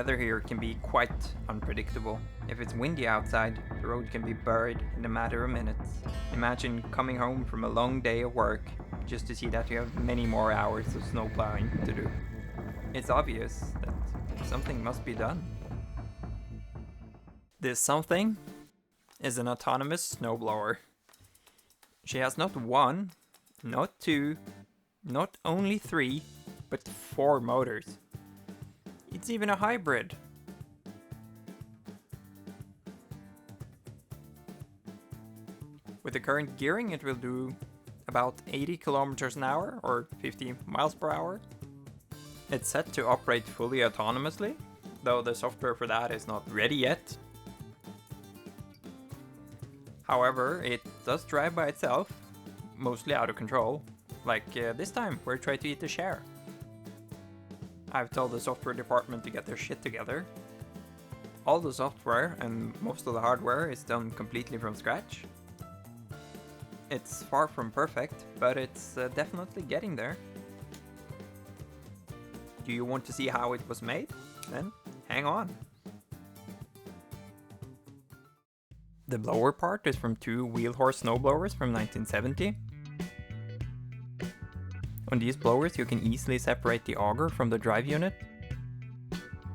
weather here can be quite unpredictable. If it's windy outside, the road can be buried in a matter of minutes. Imagine coming home from a long day of work just to see that you have many more hours of snow plowing to do. It's obvious that something must be done. This something is an autonomous snowblower. She has not one, not two, not only three, but 4 motors. It's even a hybrid. With the current gearing, it will do about 80 kilometers an hour or 50 miles per hour. It's set to operate fully autonomously, though the software for that is not ready yet. However, it does drive by itself, mostly out of control, like this time where it tried to eat the share. I've told the software department to get their shit together. All the software and most of the hardware is done completely from scratch. It's far from perfect, but it's definitely getting there. Do you want to see how it was made? Then hang on. The blower part is from 2 wheel horse snowblowers from 1970. On these blowers you can easily separate the auger from the drive unit.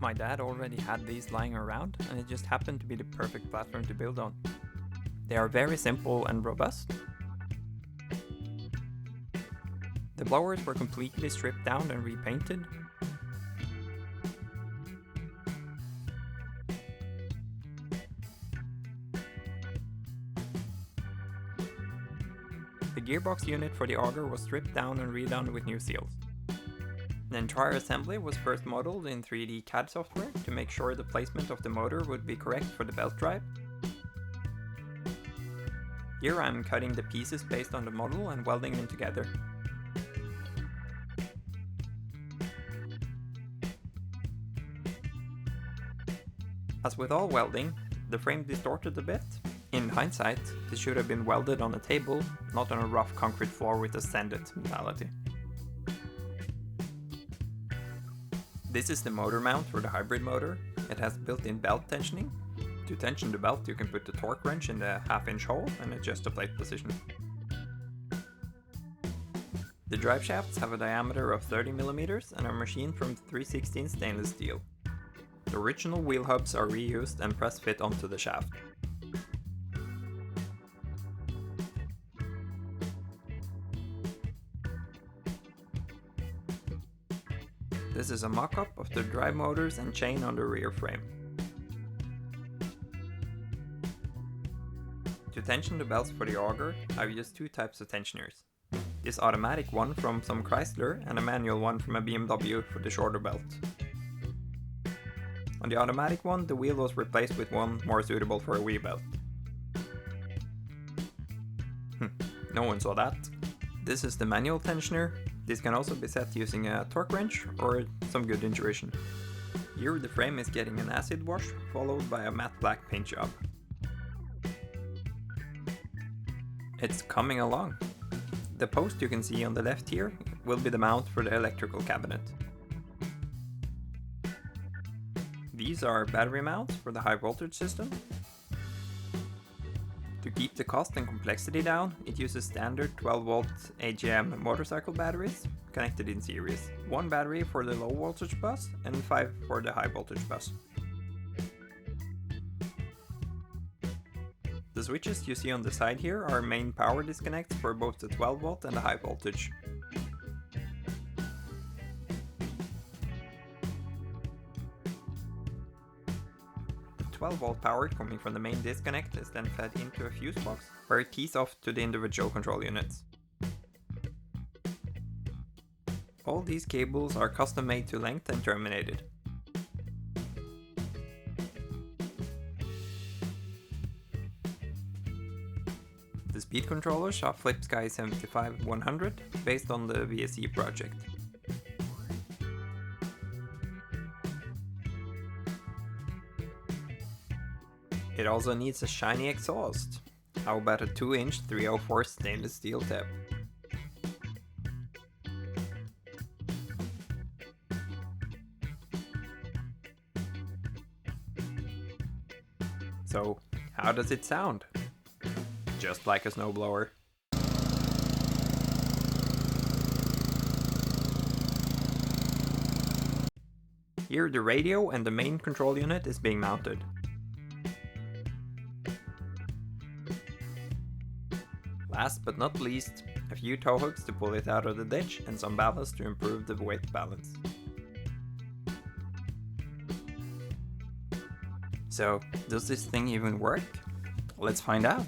My dad already had these lying around and it just happened to be the perfect platform to build on. They are very simple and robust. The blowers were completely stripped down and repainted. The gearbox unit for the auger was stripped down and redone with new seals. The entire assembly was first modeled in 3D CAD software to make sure the placement of the motor would be correct for the belt drive. Here I'm cutting the pieces based on the model and welding them together. As with all welding, the frame distorted a bit. In hindsight, this should have been welded on a table, not on a rough concrete floor with a sanded mentality. This is the motor mount for the hybrid motor. It has built-in belt tensioning. To tension the belt, you can put the torque wrench in the half-inch hole and adjust the plate position. The drive shafts have a diameter of 30 mm and are machined from 316 stainless steel. The original wheel hubs are reused and press fit onto the shaft. This is a mock-up of the drive motors and chain on the rear frame. To tension the belts for the auger, I've used 2 types of tensioners. This automatic one from some Chrysler and a manual one from a BMW for the shorter belt. On the automatic one, the wheel was replaced with one more suitable for a wheel belt. No one saw that. This is the manual tensioner. This can also be set using a torque wrench or some good intuition. Here the frame is getting an acid wash followed by a matte black paint job. It's coming along. The post you can see on the left here will be the mount for the electrical cabinet. These are battery mounts for the high voltage system. To keep the cost and complexity down, it uses standard 12V AGM motorcycle batteries connected in series. 1 battery for the low voltage bus and 5 for the high voltage bus. The switches you see on the side here are main power disconnects for both the 12V and the high voltage. The 12V power coming from the main disconnect is then fed into a fuse box, where it keys off to the individual control units. All these cables are custom made to length and terminated. The speed controllers are Flipsky 75-100 based on the VESC project. It also needs a shiny exhaust. How about a 2-inch 304 stainless steel tip? So, how does it sound? Just like a snowblower. Here the radio and the main control unit is being mounted. Last but not least, a few tow hooks to pull it out of the ditch and some ballast to improve the weight balance. So, does this thing even work? Let's find out!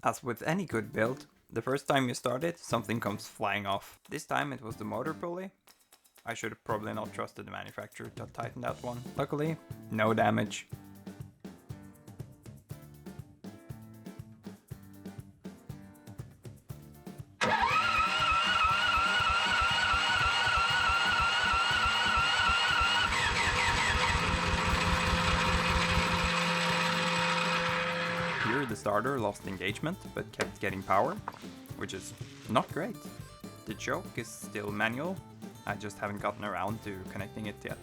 As with any good build, the first time you start it, something comes flying off. This time it was the motor pulley. I should have probably not trusted the manufacturer to tighten that one. Luckily, no damage. Here the starter lost engagement but kept getting power, which is not great. The choke is still manual, I just haven't gotten around to connecting it yet.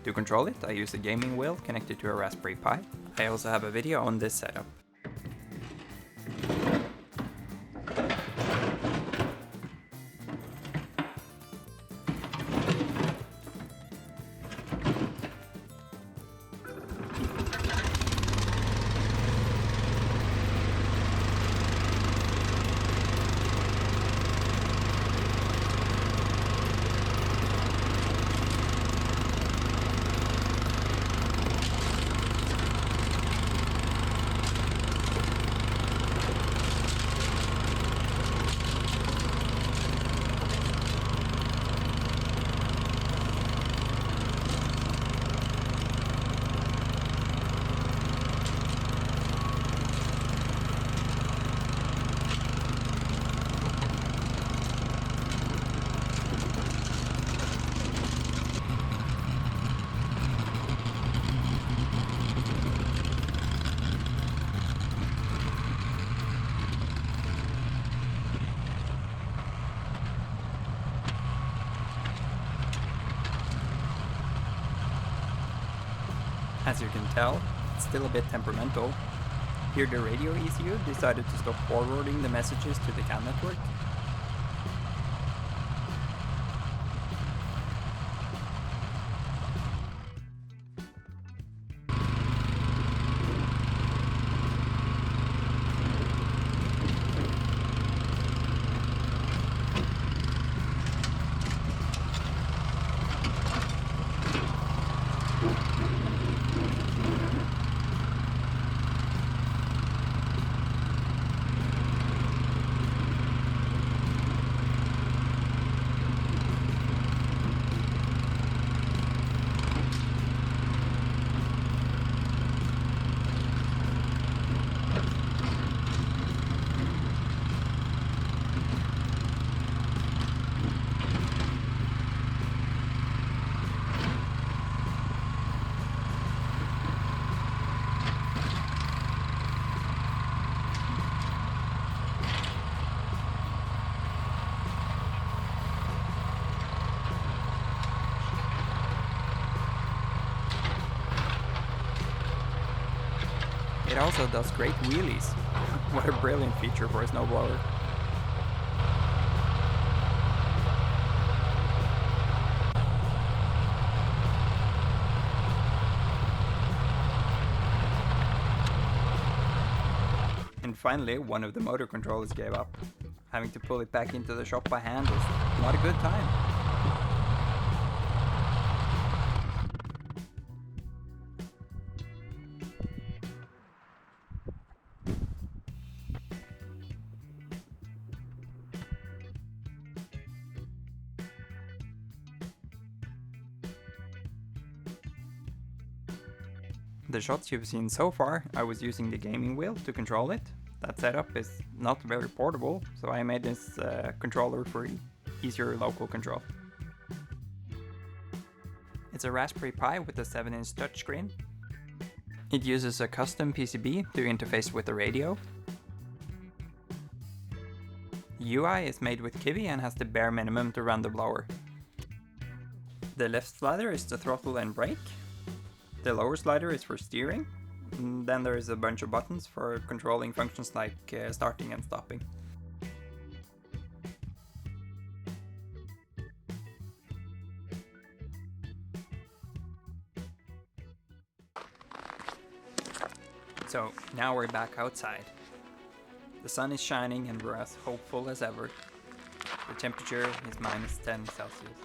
To control it, I use a gaming wheel connected to a Raspberry Pi. I also have a video on this setup. As you can tell, it's still a bit temperamental. Here the radio ECU decided to stop forwarding the messages to the CAN network. It also does great wheelies. What a brilliant feature for a snowblower. And finally, one of the motor controllers gave up. Having to pull it back into the shop by hand is not a good time. The shots you've seen so far, I was using the gaming wheel to control it. That setup is not very portable, so I made this controller for easier local control. It's a Raspberry Pi with a 7-inch touchscreen. It uses a custom PCB to interface with the radio. The UI is made with Kiwi and has the bare minimum to run the blower. The left slider is the throttle and brake. The lower slider is for steering. And then there is a bunch of buttons for controlling functions like starting and stopping. So now we're back outside. The sun is shining and we're as hopeful as ever. The temperature is -10 Celsius.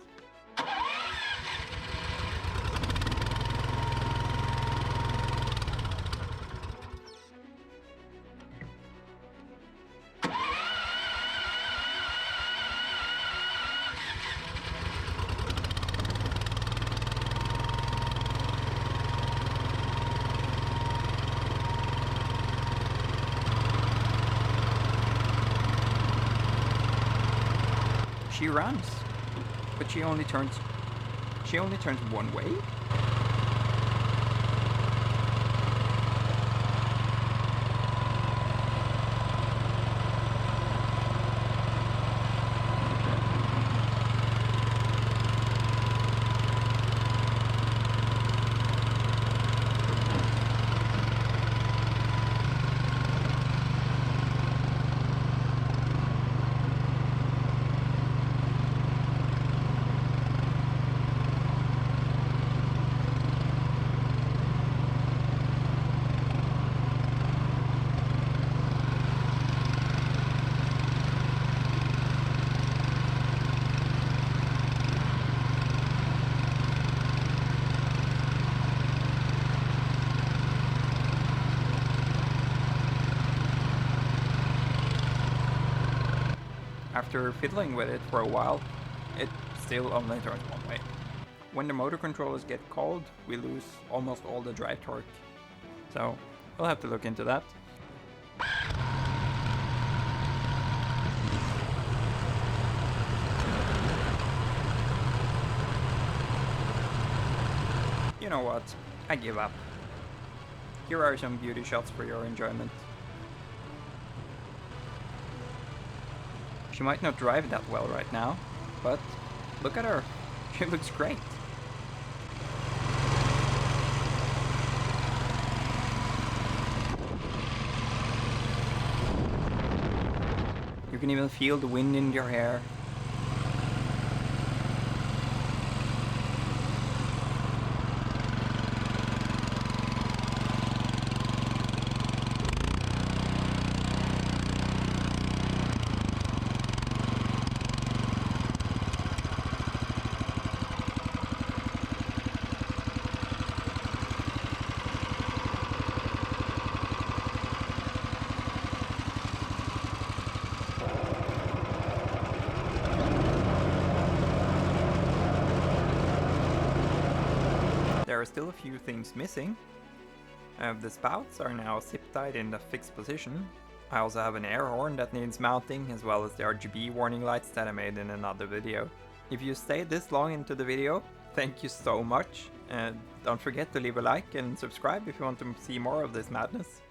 She runs, but she only turns one way? After fiddling with it for a while, it still only turns one way. When the motor controllers get cold, we lose almost all the drive torque. So we'll have to look into that. You know what? I give up. Here are some beauty shots for your enjoyment. She might not drive that well right now, but look at her. She looks great. You can even feel the wind in your hair. There are still a few things missing. The spouts are now zip-tied in the fixed position. I also have an air horn that needs mounting, as well as the RGB warning lights that I made in another video. If you stayed this long into the video, thank you so much. Don't forget to leave a like and subscribe if you want to see more of this madness.